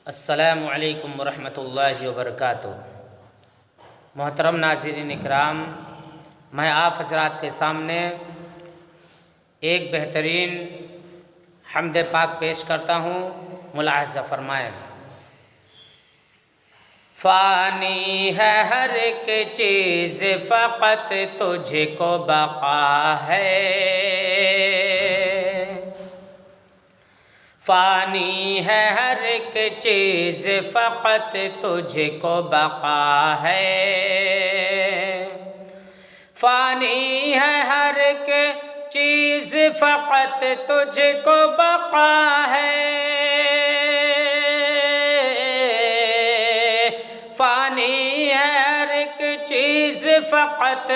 السلام علیکم ورحمۃ اللہ وبرکاتہ۔ محترم ناظرین اکرام، میں آپ حضرات کے سامنے ایک بہترین حمد پاک پیش کرتا ہوں، ملاحظہ فرمائیں۔ فانی ہے ہر ایک چیز فقط تجھ کو بقا ہے، فانی ہے ہر ایک چیز فقط تجھ کو بقا ہے، فانی ہے ہر ایک چیز فقط تجھ کو بقا ہے، فانی ہے ہر ایک چیز فقط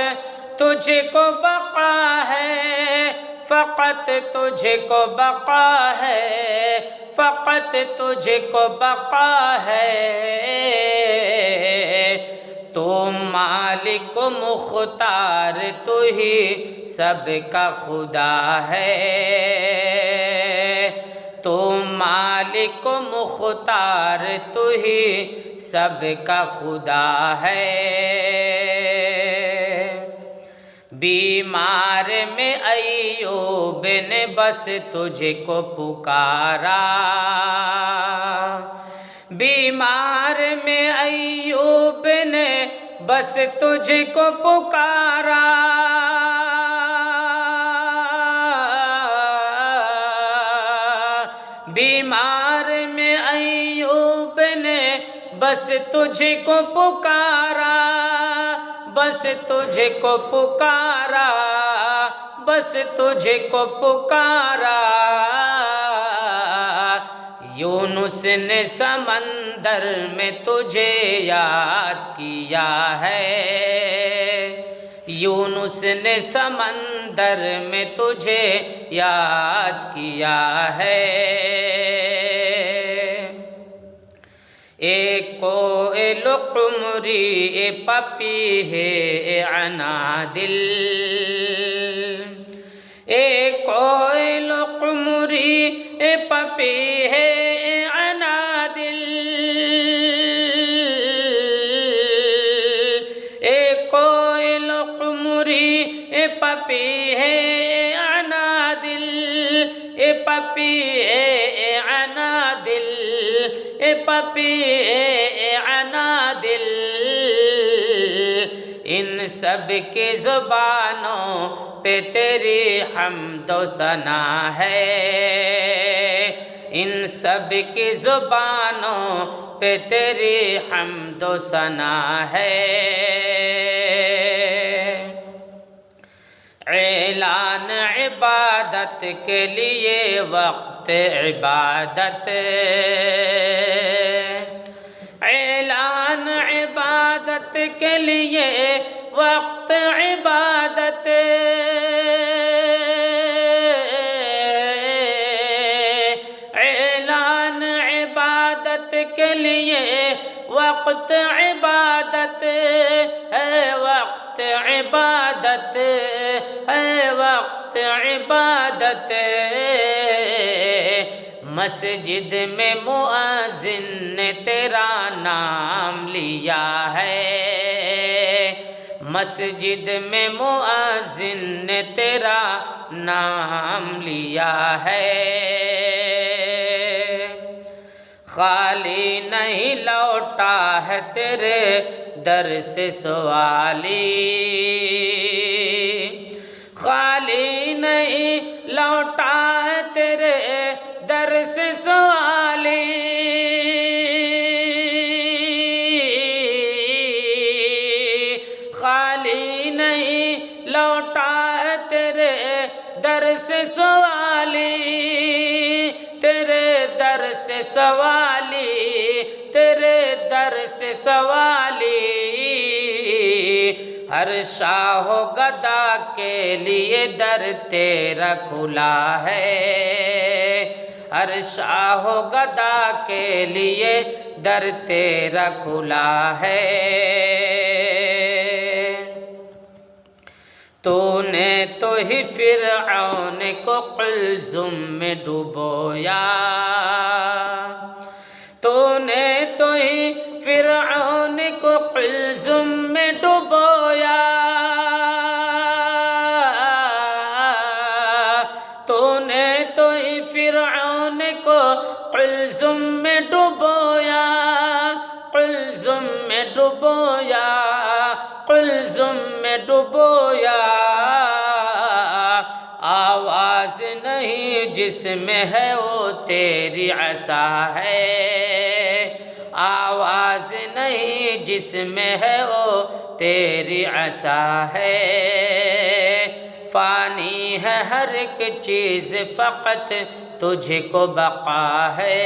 تجھ کو بقا ہے، فقط تجھ کو بقا ہے، فقط تجھ کو بقا ہے، تو مالک و مختار تو ہی سب کا خدا ہے، تو مالک و مختار تو ہی سب کا خدا ہے، بیمار میں ایوب نے بس تجھ کو پکارا، بیمار میں ایوب نے بس تجھ کو پکارا، بیمار میں ایوب نے بس تجھ کو پکارا، بس تجھ کو پکارا، بس تجھ کو پکارا، یونس نے سمندر میں تجھے یاد کیا ہے، یونس نے سمندر میں تجھے یاد کیا ہے، اے کوئل قمری اے پپیہے اے عنادل، اے کوئل قمری اے پپیہے اے عنادل، اے کوئل قمری اے پپیہے اے عنادل، اے پپیہے اے عنادل، اے پپیہے اے عنادل، ان سب کی زبانوں پہ تیری حمد و ثنا ہے، ان سب کی زبانوں پہ تیری حمد و ثنا ہے، اعلان عبادت کے لیے وقت عبادت، اعلان عبادت کے لیے وقت عبادت، اعلان عبادت کے لیے وقت عبادت ہے، وقت عبادت ہے، وقت عبادت، مسجد میں مؤذن نے تیرا نام لیا ہے، مسجد میں مؤذن نے تیرا نام لیا ہے، خالی نہیں لوٹا ہے تیرے در سے سوالی، خالی نہیں لوٹا ہے تیرے در سے سوالی، خالی نہیں لوٹا ہے تیرے در سے سوالی، تیرے در سے سوالی، تیرے در سے سوالی، ہر شاہ و گدا کے لیے در تیرا کھلا ہے، ہر شاہ و گدا کے لیے در تیرا کھلا ہے، تو نے تو ہی فرعون کو قلزم میں ڈبویا، تو نے تو ہی فرعون کو قلزم میں ڈبویا، تو نے تو ہی فرعون کو قلزم میں ڈبویا، قلزم میں ڈبویا، قلزم میں ڈبویا۔ آواز نہیں جس میں ہے وہ تیری عصا ہے، آواز نہیں جس میں ہے وہ تیری عصا ہے۔ فانی ہے ہر ایک چیز فقط تجھ کو بقا ہے۔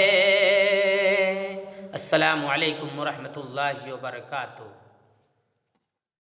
السلام علیکم ورحمۃ اللہ وبرکاتہ۔